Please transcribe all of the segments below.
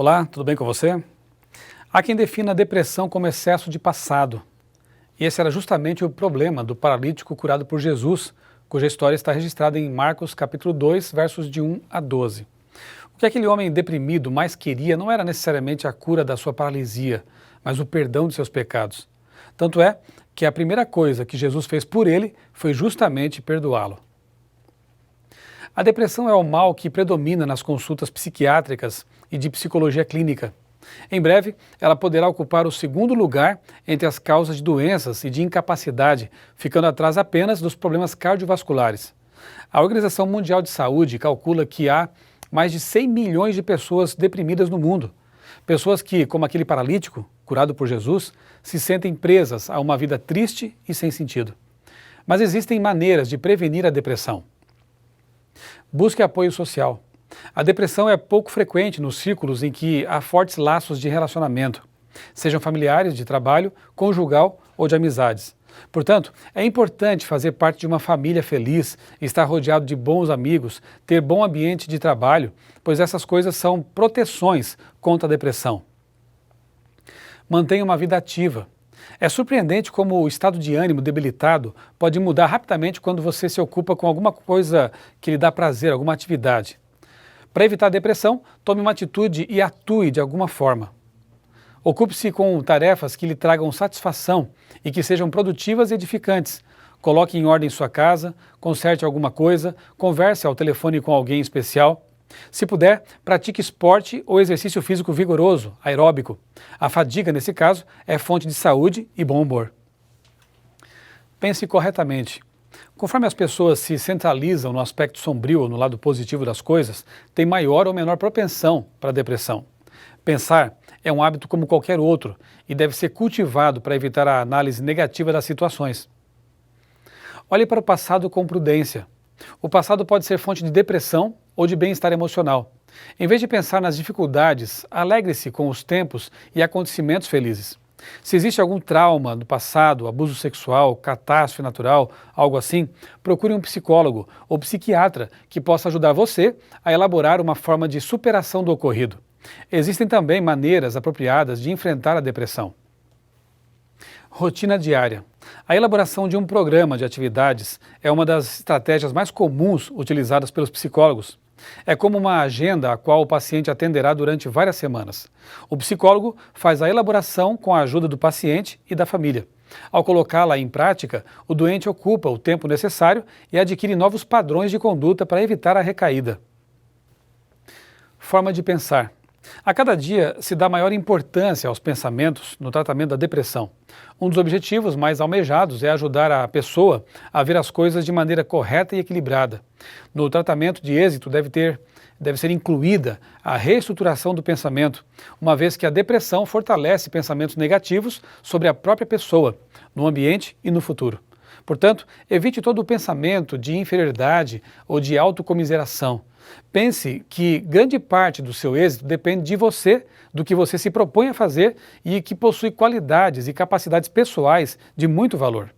Olá, tudo bem com você? Há quem defina a depressão como excesso de passado. E esse era justamente o problema do paralítico curado por Jesus, cuja história está registrada em Marcos capítulo 2, versos de 1 a 12. O que aquele homem deprimido mais queria não era necessariamente a cura da sua paralisia, mas o perdão de seus pecados. Tanto é que a primeira coisa que Jesus fez por ele foi justamente perdoá-lo. A depressão é o mal que predomina nas consultas psiquiátricas e de psicologia clínica. Em breve, ela poderá ocupar o segundo lugar entre as causas de doenças e de incapacidade, ficando atrás apenas dos problemas cardiovasculares. A Organização Mundial de Saúde calcula que há mais de 100 milhões de pessoas deprimidas no mundo. Pessoas que, como aquele paralítico, curado por Jesus, se sentem presas a uma vida triste e sem sentido. Mas existem maneiras de prevenir a depressão. Busque apoio social. A depressão é pouco frequente nos círculos em que há fortes laços de relacionamento, sejam familiares, de trabalho, conjugal ou de amizades. Portanto, é importante fazer parte de uma família feliz, estar rodeado de bons amigos, ter bom ambiente de trabalho, pois essas coisas são proteções contra a depressão. Mantenha uma vida ativa. É surpreendente como o estado de ânimo debilitado pode mudar rapidamente quando você se ocupa com alguma coisa que lhe dá prazer, alguma atividade. Para evitar a depressão, tome uma atitude e atue de alguma forma. Ocupe-se com tarefas que lhe tragam satisfação e que sejam produtivas e edificantes. Coloque em ordem sua casa, conserte alguma coisa, converse ao telefone com alguém especial. Se puder, pratique esporte ou exercício físico vigoroso, aeróbico. A fadiga, nesse caso, é fonte de saúde e bom humor. Pense corretamente. Conforme as pessoas se centralizam no aspecto sombrio ou no lado positivo das coisas, têm maior ou menor propensão para a depressão. Pensar é um hábito como qualquer outro e deve ser cultivado para evitar a análise negativa das situações. Olhe para o passado com prudência. O passado pode ser fonte de depressão ou de bem-estar emocional. Em vez de pensar nas dificuldades, alegre-se com os tempos e acontecimentos felizes. Se existe algum trauma do passado, abuso sexual, catástrofe natural, algo assim, procure um psicólogo ou psiquiatra que possa ajudar você a elaborar uma forma de superação do ocorrido. Existem também maneiras apropriadas de enfrentar a depressão. Rotina diária. A elaboração de um programa de atividades é uma das estratégias mais comuns utilizadas pelos psicólogos. É como uma agenda a qual o paciente atenderá durante várias semanas. O psicólogo faz a elaboração com a ajuda do paciente e da família. Ao colocá-la em prática, o doente ocupa o tempo necessário e adquire novos padrões de conduta para evitar a recaída. Forma de pensar. A cada dia se dá maior importância aos pensamentos no tratamento da depressão. Um dos objetivos mais almejados é ajudar a pessoa a ver as coisas de maneira correta e equilibrada. No tratamento de êxito deve ser incluída a reestruturação do pensamento, uma vez que a depressão fortalece pensamentos negativos sobre a própria pessoa, no ambiente e no futuro. Portanto, evite todo o pensamento de inferioridade ou de autocomiseração. Pense que grande parte do seu êxito depende de você, do que você se propõe a fazer e que possui qualidades e capacidades pessoais de muito valor.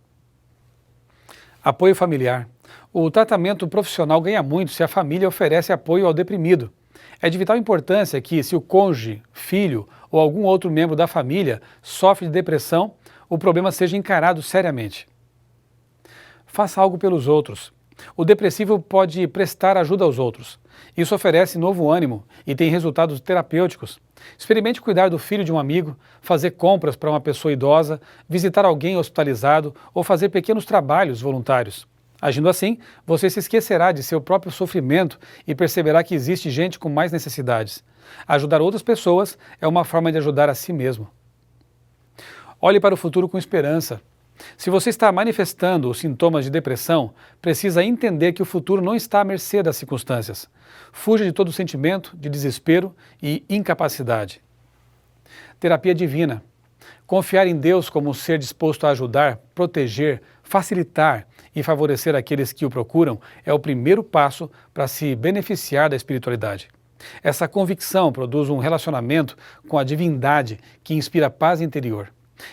Apoio familiar. O tratamento profissional ganha muito se a família oferece apoio ao deprimido. É de vital importância que, se o cônjuge, filho ou algum outro membro da família sofre de depressão, o problema seja encarado seriamente. Faça algo pelos outros. O depressivo pode prestar ajuda aos outros. Isso oferece novo ânimo e tem resultados terapêuticos. Experimente cuidar do filho de um amigo, fazer compras para uma pessoa idosa, visitar alguém hospitalizado ou fazer pequenos trabalhos voluntários. Agindo assim, você se esquecerá de seu próprio sofrimento e perceberá que existe gente com mais necessidades. Ajudar outras pessoas é uma forma de ajudar a si mesmo. Olhe para o futuro com esperança. Se você está manifestando os sintomas de depressão, precisa entender que o futuro não está à mercê das circunstâncias. Fuja de todo sentimento de desespero e incapacidade. Terapia divina. Confiar em Deus como um ser disposto a ajudar, proteger, facilitar e favorecer aqueles que o procuram é o primeiro passo para se beneficiar da espiritualidade. Essa convicção produz um relacionamento com a divindade que inspira paz interior.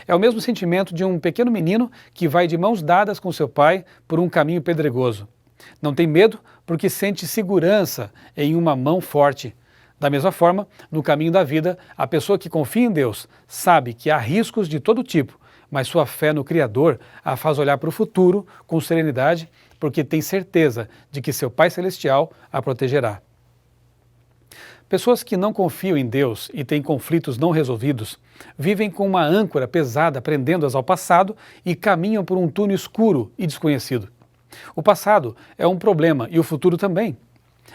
É o mesmo sentimento de um pequeno menino que vai de mãos dadas com seu pai por um caminho pedregoso. Não tem medo porque sente segurança em uma mão forte. Da mesma forma, no caminho da vida, a pessoa que confia em Deus sabe que há riscos de todo tipo, mas sua fé no Criador a faz olhar para o futuro com serenidade, porque tem certeza de que seu Pai Celestial a protegerá. Pessoas que não confiam em Deus e têm conflitos não resolvidos vivem com uma âncora pesada prendendo-as ao passado e caminham por um túnel escuro e desconhecido. O passado é um problema e o futuro também.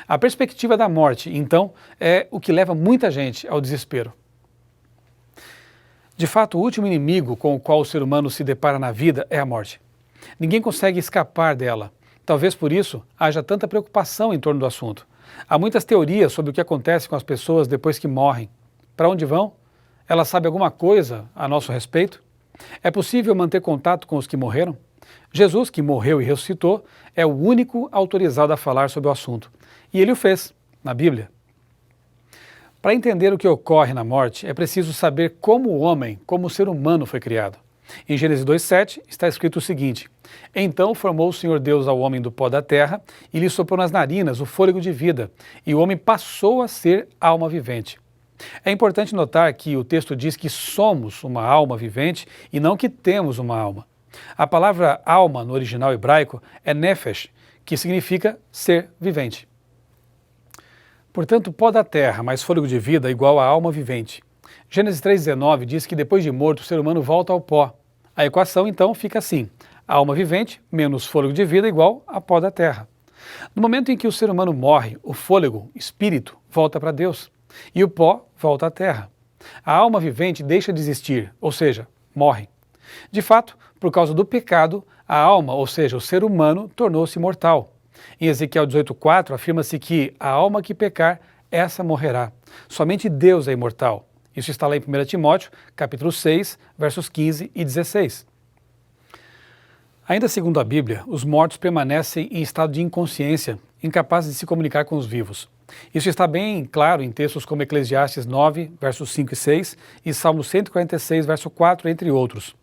A perspectiva da morte, então, é o que leva muita gente ao desespero. De fato, o último inimigo com o qual o ser humano se depara na vida é a morte. Ninguém consegue escapar dela. Talvez por isso haja tanta preocupação em torno do assunto. Há muitas teorias sobre o que acontece com as pessoas depois que morrem. Para onde vão? Elas sabem alguma coisa a nosso respeito? É possível manter contato com os que morreram? Jesus, que morreu e ressuscitou, é o único autorizado a falar sobre o assunto. E ele o fez, na Bíblia. Para entender o que ocorre na morte, é preciso saber como o homem, como o ser humano foi criado. Em Gênesis 2,7 está escrito o seguinte: Então formou o Senhor Deus ao homem do pó da terra e lhe soprou nas narinas o fôlego de vida, e o homem passou a ser alma vivente. É importante notar que o texto diz que somos uma alma vivente e não que temos uma alma. A palavra alma no original hebraico é nefesh, que significa ser vivente. Portanto, pó da terra mais fôlego de vida é igual a alma vivente. Gênesis 3,19 diz que depois de morto o ser humano volta ao pó. A equação então fica assim: alma vivente menos fôlego de vida igual a pó da terra. No momento em que o ser humano morre, o fôlego, espírito, volta para Deus e o pó volta à terra. A alma vivente deixa de existir, ou seja, morre. De fato, por causa do pecado, a alma, ou seja, o ser humano, tornou-se mortal. Em Ezequiel 18,4 afirma-se que a alma que pecar, essa morrerá. Somente Deus é imortal. Isso está lá em 1 Timóteo, capítulo 6, versos 15 e 16. Ainda segundo a Bíblia, os mortos permanecem em estado de inconsciência, incapazes de se comunicar com os vivos. Isso está bem claro em textos como Eclesiastes 9, versos 5 e 6 e Salmo 146, verso 4, entre outros.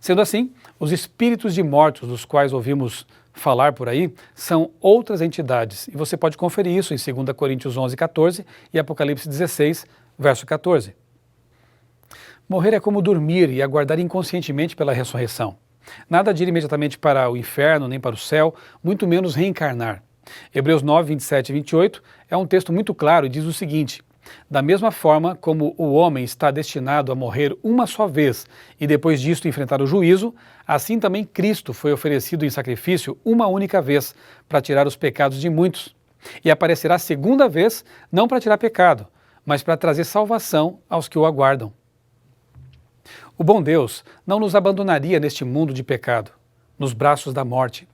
Sendo assim, os espíritos de mortos dos quais ouvimos falar por aí são outras entidades, e você pode conferir isso em 2 Coríntios 11, 14 e Apocalipse 16, verso 14. Morrer é como dormir e aguardar inconscientemente pela ressurreição. Nada de ir imediatamente para o inferno, nem para o céu, muito menos reencarnar. Hebreus 9, 27 e 28 é um texto muito claro e diz o seguinte: Da mesma forma como o homem está destinado a morrer uma só vez e depois disto enfrentar o juízo, assim também Cristo foi oferecido em sacrifício uma única vez para tirar os pecados de muitos. E aparecerá segunda vez, não para tirar pecado, mas para trazer salvação aos que o aguardam. O bom Deus não nos abandonaria neste mundo de pecado, nos braços da morte.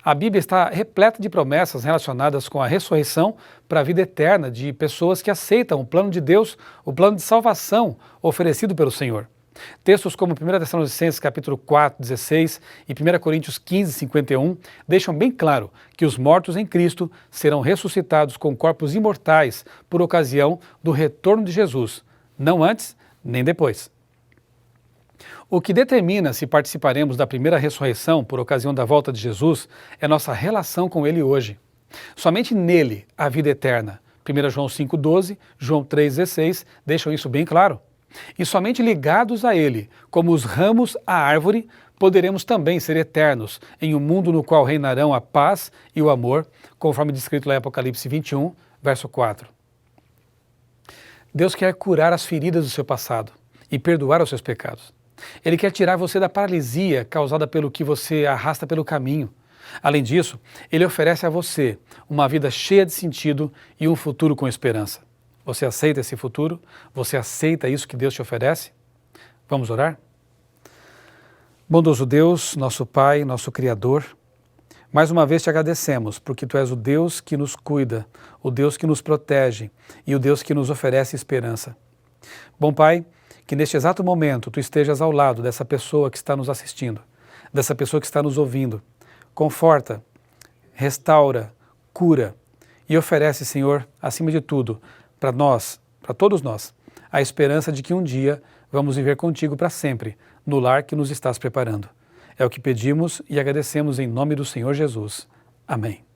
A Bíblia está repleta de promessas relacionadas com a ressurreição para a vida eterna de pessoas que aceitam o plano de Deus, o plano de salvação oferecido pelo Senhor. Textos como 1 Tessalonicenses capítulo 4, 16 e 1 Coríntios 15, 51 deixam bem claro que os mortos em Cristo serão ressuscitados com corpos imortais por ocasião do retorno de Jesus, não antes nem depois. O que determina se participaremos da primeira ressurreição por ocasião da volta de Jesus é nossa relação com Ele hoje. Somente nele há vida eterna. 1 João 5,12, João 3,16 deixam isso bem claro. E somente ligados a Ele, como os ramos à árvore, poderemos também ser eternos em um mundo no qual reinarão a paz e o amor, conforme descrito lá em Apocalipse 21, verso 4. Deus quer curar as feridas do seu passado e perdoar os seus pecados. Ele quer tirar você da paralisia causada pelo que você arrasta pelo caminho. Além disso, Ele oferece a você uma vida cheia de sentido e um futuro com esperança. Você aceita esse futuro? Você aceita isso que Deus te oferece? Vamos orar? Bondoso Deus, nosso Pai, nosso Criador, mais uma vez te agradecemos porque Tu és o Deus que nos cuida, o Deus que nos protege e o Deus que nos oferece esperança. Bom Pai, que neste exato momento Tu estejas ao lado dessa pessoa que está nos assistindo, dessa pessoa que está nos ouvindo. Conforta, restaura, cura e oferece, Senhor, acima de tudo, para nós, para todos nós, a esperança de que um dia vamos viver contigo para sempre, no lar que nos estás preparando. É o que pedimos e agradecemos em nome do Senhor Jesus. Amém.